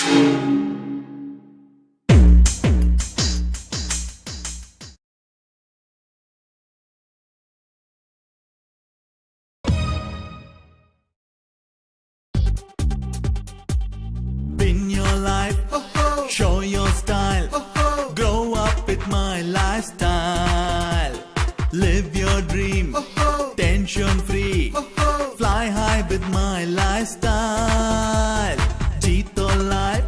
Spin your life, show your style, grow up with my lifestyle. Live your dream, tension free, fly high with my lifestyle. Jeeto life,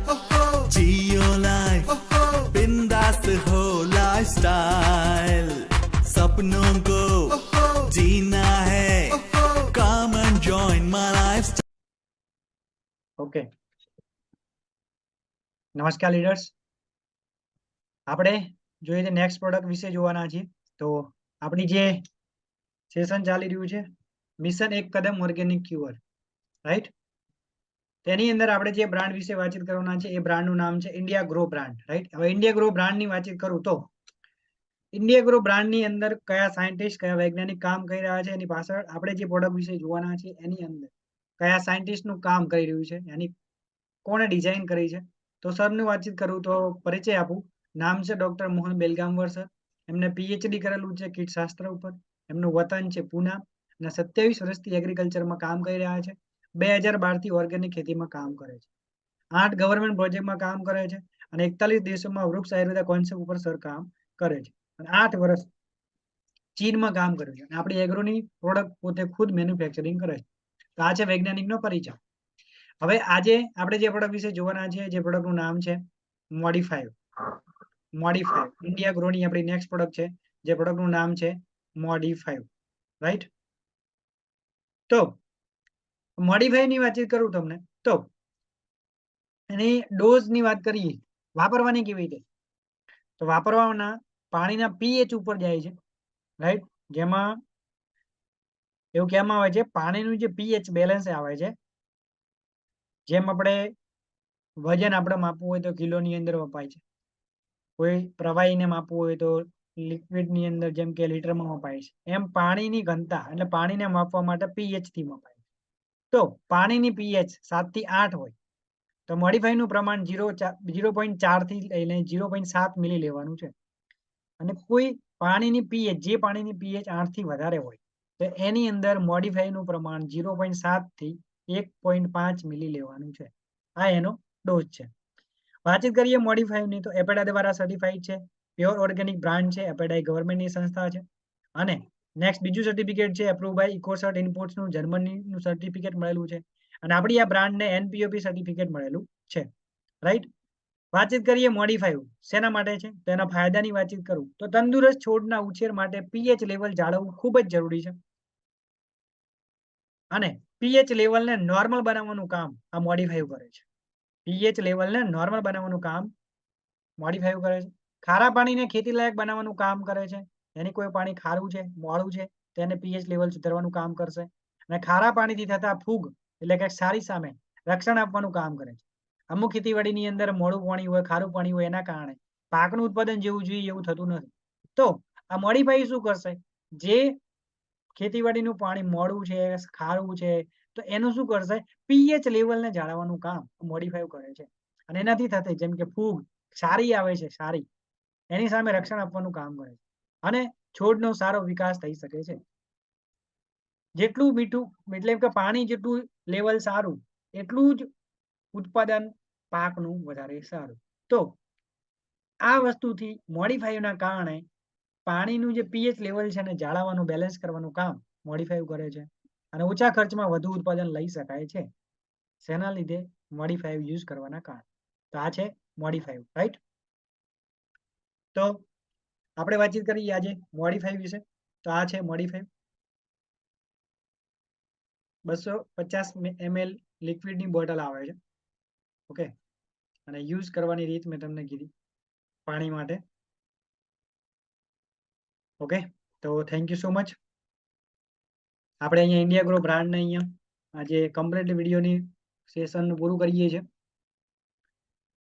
Geo life, bindaas ho lifestyle. सपनों को जीना है, come and join my lifestyle. Okay नमस्कार leaders, આપણે જોઈએ છે next product વિશે જોવાના છીએ. તો આપણી જે સેશન ચાલી રહ્યું છે મિશન એક કદમ ઓર્ગેનિક ક્યુઅર, રાઈટ. તેની અંદર આપણે જે બ્રાન્ડ વિશે વાતચીત કરવાના છે એ બ્રાન્ડનું નામ છે ઇન્ડિયા ગ્રો બ્રાન્ડ, રાઈટ. હવે ઇન્ડિયા ગ્રો બ્રાન્ડની વાતચીત કરું તો ઇન્ડિયા ગ્રો બ્રાન્ડની અંદર કયા સાયન્ટિસ્ટ કયા વૈજ્ઞાનિક કામ કરી રહ્યા છે, એની પાછળ આપણે જે પ્રોડક્ટ વિશે જોવાના છે એની અંદર કયા સાયન્ટિસ્ટનું કામ કરી રહ્યું છે, એની કોણે ડિઝાઇન કરી છે. તો સરની વાતચીત કરું તો પરિચય આપું. નામ છે ડોક્ટર મોહન બેલગામવર સર. એમને પીએચડી કરેલું છે કીટશાસ્ત્ર ઉપર. એમનું વતન છે પૂના અને 27 વર્ષથી એગ્રીકલ્ચરમાં કામ કરી રહ્યા છે. 2012 થી ઓર્ગેનિક ખેતીમાં કામ કરે છે. 8 ગવર્મેન્ટ પ્રોજેક્ટમાં કામ કરે છે અને 41 દેશોમાં વૃક્ષ આયુર્વેદા કોન્સેપ્ટ ઉપર સર કામ કરે છે અને 8 વર્ષ ચીનમાં કામ કર્યું છે. આપણી એગ્રોની પ્રોડક્ટ પોતે ખુદ મેન્યુફેક્ચરિંગ કરે છે. તો આ છે વૈજ્ઞાનિકનો પરિચય. હવે આજે આપણે જે પ્રોડક્ટ વિશે જોવાના છે, જે પ્રોડક્ટનું નામ છે મોડિફાઈવ. ઇન્ડિયા ગ્રોની આપણી નેક્સ્ટ પ્રોડક્ટ છે, જે પ્રોડક્ટનું નામ છે મોડિફાઈવ, રાઈટ. તો મોડિફાઈવ ની વાતચીત કરું તમને તો એની ડોઝ ની વાત કરીએ, વાપરવાની કેવી રીતે. તો વાપરવાના પાણીના પીએચ ઉપર જાય છે, રાઈટ. જેમાં એવું કહેવામાં આવે છે પાણીનું જે પીએચ બેલેન્સ આવે છે, જેમ આપણે વજન આપણે માપવું હોય તો કિલોની અંદર વપાય છે, કોઈ પ્રવાહીને માપવું હોય તો લિક્વિડની અંદર જેમ કે લીટરમાં મપાય છે, એમ પાણીની ઘનતા એટલે પાણીને માપવા માટે પીએચ થી મપાય. તો પાણીની પીએચ 7 થી 8 હોય તો મોડિફાઈનું પ્રમાણ 0.4 થી લઈને 0.7 મિલી લેવાનું છે. અને કોઈ પાણીની પીએચ જે પાણીની પીએચ 8 થી વધારે હોય તો એની અંદર મોડિફાઈનું પ્રમાણ 0.7 થી 1.5 મિલી લેવાનું છે. આ એનો ડોઝ છે. વાતચીત કરીએ મોડિફાઈવની તો એપેડા દ્વારા સર્ટિફાઈડ છે, પ્યોર ઓર્ગેનિક બ્રાન્ડ છે, એપેડા ગવર્મેન્ટની સંસ્થા છે. અને નેક્સ્ટ બીજું સર્ટિફિકેટ છે એપ્રુવ બાય ઇકોસર્ટ ઇમ્પોર્ટ્સનું જર્મનીનું સર્ટિફિકેટ મળેલું છે. અને આપણી આ બ્રાન્ડને એનપીઓપી સર્ટિફિકેટ મળેલું છે, રાઈટ. વાતચીત કરીએ મોડિફાઈવ શેના માટે છે તો એના ફાયદાની વાતચીત કરું તો તંદુરસ્ત છોડના ઉછેર માટે પીએચ લેવલ જાળવવું ખૂબ જ જરૂરી છે. અને પીએચ લેવલને નોર્મલ બનાવવાનું કામ આ મોડિફાઈવ કરે છે. પીએચ લેવલને નોર્મલ બનાવવાનું કામ મોડિફાઈવ કરે છે. ખારા પાણીને ખેતી લાયક બનાવવાનું કામ કરે છે. એની કોઈ પાણી ખારું છે મોળું છે તેને પીએચ લેવલ સુધારવાનું કામ કરશે. અને ખારા પાણીથી થતા ફૂગ એટલે કે સારી સામે રક્ષણ આપવાનું કામ કરે છે. અમુક ખેતીવાડીની અંદર મોળું પાણી હોય ખારું પાણી હોય એના કારણે પાકનું ઉત્પાદન જેવું જોઈએ એવું થતું નથી. તો આ મોડિફાઈવ શું કરશે, જે ખેતીવાડીનું પાણી મોળું છે ખારું છે તો એનું શું કરશે, પીએચ લેવલને જાળવવાનું કામ મોડિફાઈવ કરે છે. અને એનાથી થતી જેમ કે ફૂગ સારી આવે છે સારી એની સામે રક્ષણ આપવાનું કામ કરે છે અને છોડનો સારો વિકાસ થઈ શકે છે. જેટલું મીઠું એટલે કે પાણી જેટલું લેવલ સારું એટલું જ ઉત્પાદન પાકનું વધારે સારું. તો આ વસ્તુથી મોડિફાઈવના કારણે પાણીનું જે પીએચ લેવલ છે ને જાળવવાનું બેલેન્સ કરવાનું કામ મોડિફાઈવ કરે છે અને ઓછા ખર્ચમાં વધુ ઉત્પાદન લઈ શકાય છે. શેના લીધે, મોડિફાઈવ યુઝ કરવાના કારણે. તો આ છે મોડિફાઈવ, રાઈટ. તો આપણે વાતચીત કરીએ આજે મોડિફાઈવ વિશે. તો આ છે મોડિફાઈવ. 250 ml લિક્વિડની બોટલ આવે છે, ઓકે. અને યુઝ કરવાની રીત મેં તમને કીધી પાણી માટે, ઓકે. તો થેન્ક યુ સો મચ. આપણે અહીંયા ઇન્ડિયા ગ્રો બ્રાન્ડને અહીંયા આજે કમ્પ્લીટ વિડીયોની સેશન પૂરું કરીએ છીએ.